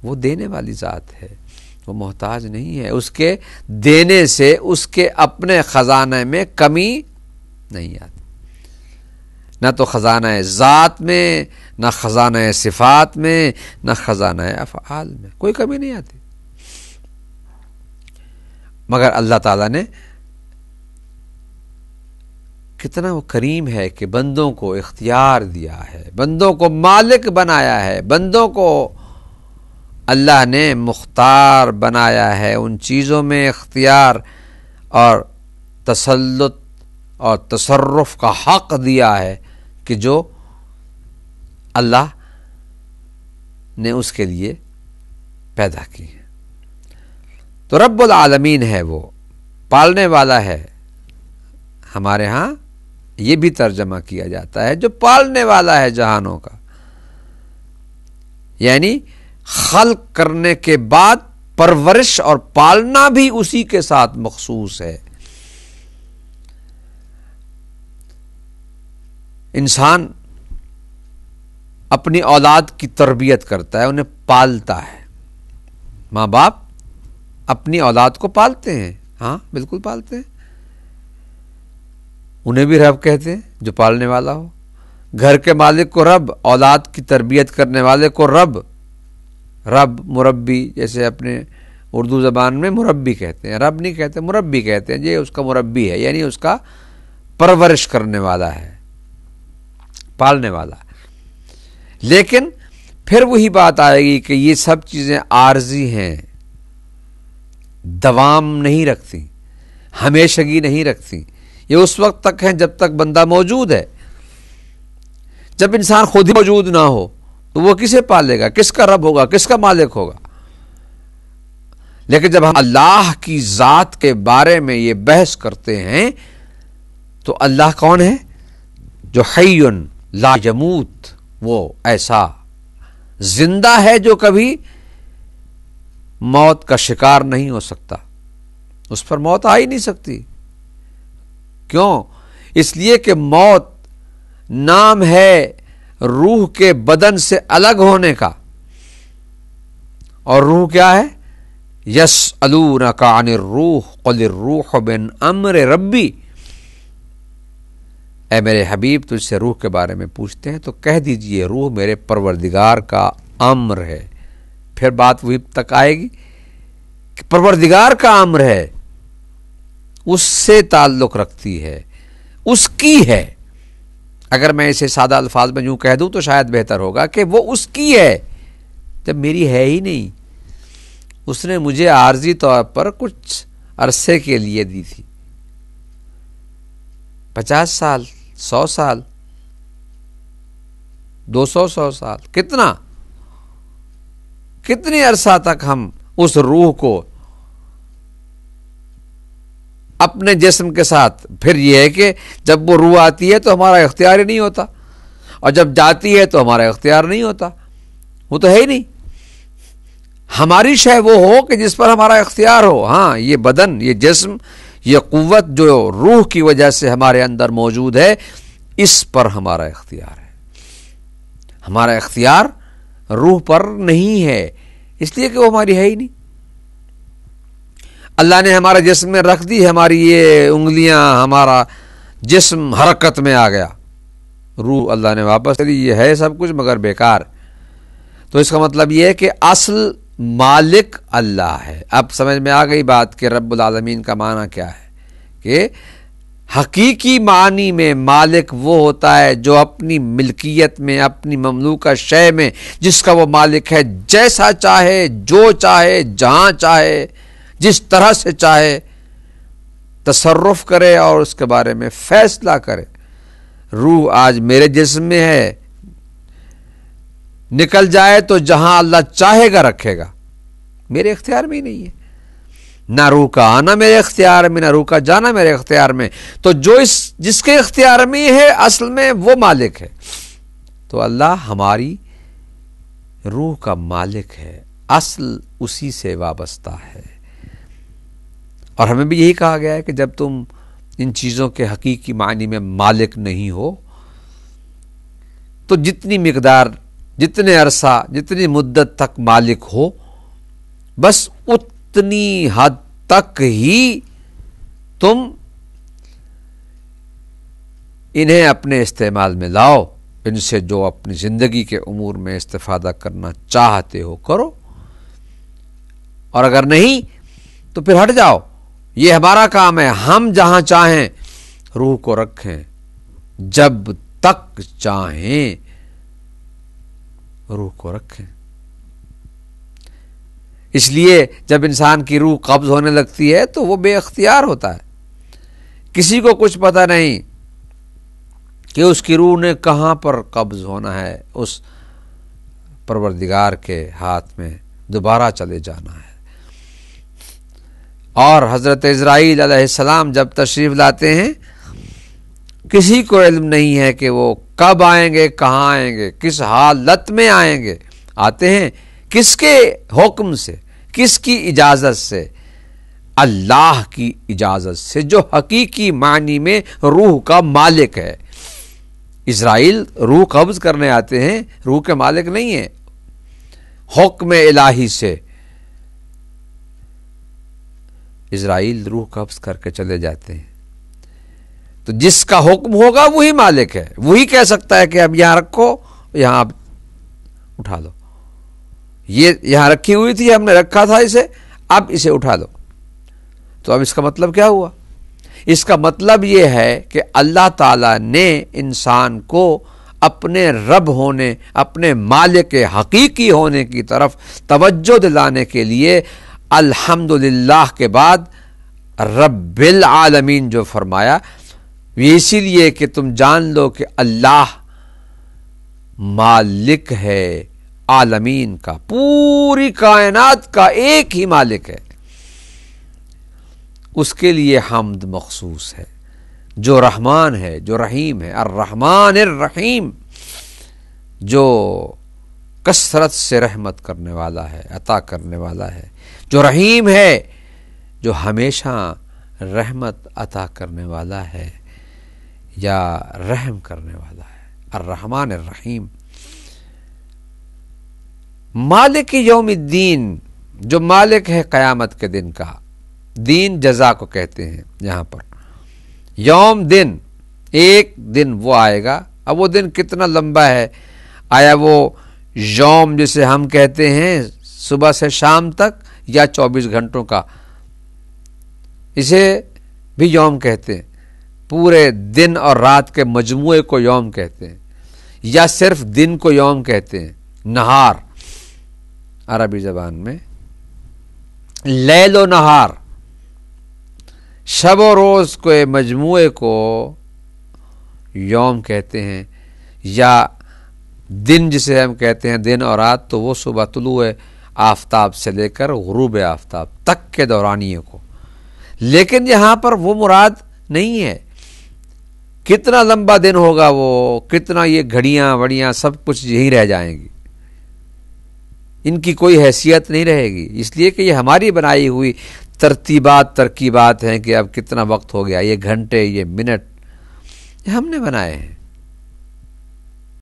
وہ دینے والی ذات ہے، وہ محتاج نہیں ہے، اس کے دینے سے اس کے اپنے خزانے میں کمی نہیں آتی، نہ تو خزانہ ذات میں، نہ خزانہ صفات میں، نہ خزانہ افعال میں کوئی کمی نہیں آتی۔ مگر اللہ تعالیٰ نے کتنا وہ کریم ہے کہ بندوں کو اختیار دیا ہے، بندوں کو مالک بنایا ہے، بندوں کو اللہ نے مختار بنایا ہے، ان چیزوں میں اختیار اور تسلط اور تصرف کا حق دیا ہے کہ جو اللہ نے اس کے لیے پیدا کی ہے۔ تو رب العالمین ہے، وہ پالنے والا ہے۔ ہمارے ہاں یہ بھی ترجمہ کیا جاتا ہے جو پالنے والا ہے جہانوں کا، یعنی خلق کرنے کے بعد پرورش اور پالنا بھی اسی کے ساتھ مخصوص ہے۔ انسان اپنی اولاد کی تربیت کرتا ہے، انہیں پالتا ہے، ماں باپ اپنی اولاد کو پالتے ہیں، ہاں بالکل پالتے ہیں، انہیں بھی رب کہتے ہیں جو پالنے والا ہو۔ گھر کے مالک کو رب، اولاد کی تربیت کرنے والے کو رب، رب مربی، جیسے اپنے اردو زبان میں مربی کہتے ہیں، رب نہیں کہتے، مربی کہتے ہیں، یہ اس کا مربی ہے، یعنی اس کا پرورش کرنے والا ہے، پالنے والا۔ لیکن پھر وہی بات آئے گی کہ یہ سب چیزیں عارضی ہیں، دوام نہیں رکھتی، ہمیشگی نہیں رکھتی، یہ اس وقت تک ہیں جب تک بندہ موجود ہے۔ جب انسان خود ہی موجود نہ ہو تو وہ کسے پالے گا، کس کا رب ہوگا، کس کا مالک ہوگا؟ لیکن جب ہم اللہ کی ذات کے بارے میں یہ بحث کرتے ہیں تو اللہ کون ہے؟ جو حی لا یموت، وہ ایسا زندہ ہے جو کبھی موت کا شکار نہیں ہو سکتا، اس پر موت آ ہی نہیں سکتی۔ کیوں؟ اس لیے کہ موت نام ہے روح کے بدن سے الگ ہونے کا، اور روح کیا ہے؟ یسألونک عن الروح قل الروح من امر ربی، اے میرے حبیب تجھ سے روح کے بارے میں پوچھتے ہیں تو کہہ دیجئے روح میرے پروردگار کا امر ہے۔ پھر بات وہی تک آئے گی کہ پروردگار کا امر ہے، اس سے تعلق رکھتی ہے، اس کی ہے۔ اگر میں اسے سادہ الفاظ میں یوں کہہ دوں تو شاید بہتر ہوگا کہ وہ اس کی ہے، جب میری ہے ہی نہیں۔ اس نے مجھے عارضی طور پر کچھ عرصے کے لیے دی تھی، 50 سال، 100 سال، 200 سال، کتنی عرصہ تک ہم اس روح کو اپنے جسم کے ساتھ، پھر یہ ہے کہ جب وہ روح آتی ہے تو ہمارا اختیار ہی نہیں ہوتا، اور جب جاتی ہے تو ہمارا اختیار نہیں ہوتا، وہ تو ہے ہی نہیں۔ ہماری شے وہ ہو کہ جس پر ہمارا اختیار ہو۔ ہاں، یہ بدن، یہ جسم، یہ قوت جو روح کی وجہ سے ہمارے اندر موجود ہے، اس پر ہمارا اختیار ہے۔ ہمارا اختیار روح پر نہیں ہے، اس لیے کہ وہ ہماری ہے ہی نہیں۔ اللہ نے ہمارے جسم میں رکھ دی ہماری یہ انگلیاں، ہمارا جسم حرکت میں آ گیا، روح اللہ نے واپس دی، یہ ہے سب کچھ مگر بیکار۔ تو اس کا مطلب یہ ہے کہ اصل مالک اللہ ہے۔ اب سمجھ میں آ گئی بات کہ رب العالمین کا معنی کیا ہے، کہ حقیقی معنی میں مالک وہ ہوتا ہے جو اپنی ملکیت میں، اپنی مملوکہ شے میں، جس کا وہ مالک ہے، جیسا چاہے، جو چاہے، جہاں چاہے، جس طرح سے چاہے تصرف کرے اور اس کے بارے میں فیصلہ کرے۔ روح آج میرے جسم میں ہے، نکل جائے تو جہاں اللہ چاہے گا رکھے گا، میرے اختیار میں ہی نہیں ہے۔ نہ روح کا آنا میرے اختیار میں، نہ روح کا جانا میرے اختیار میں۔ تو جو جس کے اختیار میں ہے اصل میں وہ مالک ہے۔ تو اللہ ہماری روح کا مالک ہے، اصل اسی سے وابستہ ہے۔ اور ہمیں بھی یہی کہا گیا ہے کہ جب تم ان چیزوں کے حقیقی معنی میں مالک نہیں ہو تو جتنی مقدار جتنے عرصہ جتنی مدت تک مالک ہو بس اتنی حد تک ہی تم انہیں اپنے استعمال میں لاؤ، ان سے جو اپنی زندگی کے امور میں استفادہ کرنا چاہتے ہو کرو، اور اگر نہیں تو پھر ہٹ جاؤ۔ یہ ہمارا کام ہے، ہم جہاں چاہیں روح کو رکھیں، جب تک چاہیں روح کو رکھیں۔ اس لیے جب انسان کی روح قبض ہونے لگتی ہے تو وہ بے اختیار ہوتا ہے، کسی کو کچھ پتہ نہیں کہ اس کی روح نے کہاں پر قبض ہونا ہے، اس پروردگار کے ہاتھ میں دوبارہ چلے جانا ہے۔ اور حضرت عزرائیل علیہ السلام جب تشریف لاتے ہیں کسی کو علم نہیں ہے کہ وہ کب آئیں گے، کہاں آئیں گے، کس حالت میں آئیں گے۔ آتے ہیں کس کے حکم سے، کس کی اجازت سے؟ اللہ کی اجازت سے، جو حقیقی معنی میں روح کا مالک ہے۔ اسرائیل روح قبض کرنے آتے ہیں، روح کے مالک نہیں ہیں، حکم الہی سے اسرائیل روح قبض کر کے چلے جاتے ہیں۔ تو جس کا حکم ہوگا وہی مالک ہے، وہی کہہ سکتا ہے کہ اب یہاں رکھو، یہاں اب اٹھا دو، یہ یہاں رکھی ہوئی تھی، ہم نے رکھا تھا اسے، اب اسے اٹھا دو۔ تو اب اس کا مطلب کیا ہوا؟ اس کا مطلب یہ ہے کہ اللہ تعالی نے انسان کو اپنے رب ہونے، اپنے مالک حقیقی ہونے کی طرف توجہ دلانے کے لیے الحمدللہ کے بعد رب العالمین جو فرمایا، یہ اسی لیے کہ تم جان لو کہ اللہ مالک ہے عالمین کا، پوری کائنات کا ایک ہی مالک ہے۔ اس کے لیے حمد مخصوص ہے، جو رحمان ہے، جو رحیم ہے، الرحمن الرحیم، جو کثرت سے رحمت کرنے والا ہے، عطا کرنے والا ہے، جو رحیم ہے، جو ہمیشہ رحمت عطا کرنے والا ہے یا رحم کرنے والا ہے، الرحمن الرحیم۔ مالک یوم الدین، جو مالک ہے قیامت کے دن کا، دین جزا کو کہتے ہیں یہاں پر، یوم دن، ایک دن وہ آئے گا۔ اب وہ دن کتنا لمبا ہے؟ آیا وہ یوم جسے ہم کہتے ہیں صبح سے شام تک، یا 24 گھنٹوں کا؟ اسے بھی یوم کہتے ہیں، پورے دن اور رات کے مجموعے کو یوم کہتے ہیں، یا صرف دن کو یوم کہتے ہیں، نہار عربی زبان میں، لیل و نہار، شب و روز کے مجموعے کو یوم کہتے ہیں، یا دن جسے ہم کہتے ہیں دن اور رات، تو وہ صبح طلوع آفتاب سے لے کر غروب آفتاب تک کے دورانیے کو۔ لیکن یہاں پر وہ مراد نہیں ہے کتنا لمبا دن ہوگا، وہ کتنا، یہ گھڑیاں وڑیاں سب کچھ یہی رہ جائیں گی، ان کی کوئی حیثیت نہیں رہے گی، اس لیے کہ یہ ہماری بنائی ہوئی ترکیبات ہیں کہ اب کتنا وقت ہو گیا، یہ گھنٹے، یہ منٹ، یہ ہم نے بنائے ہیں۔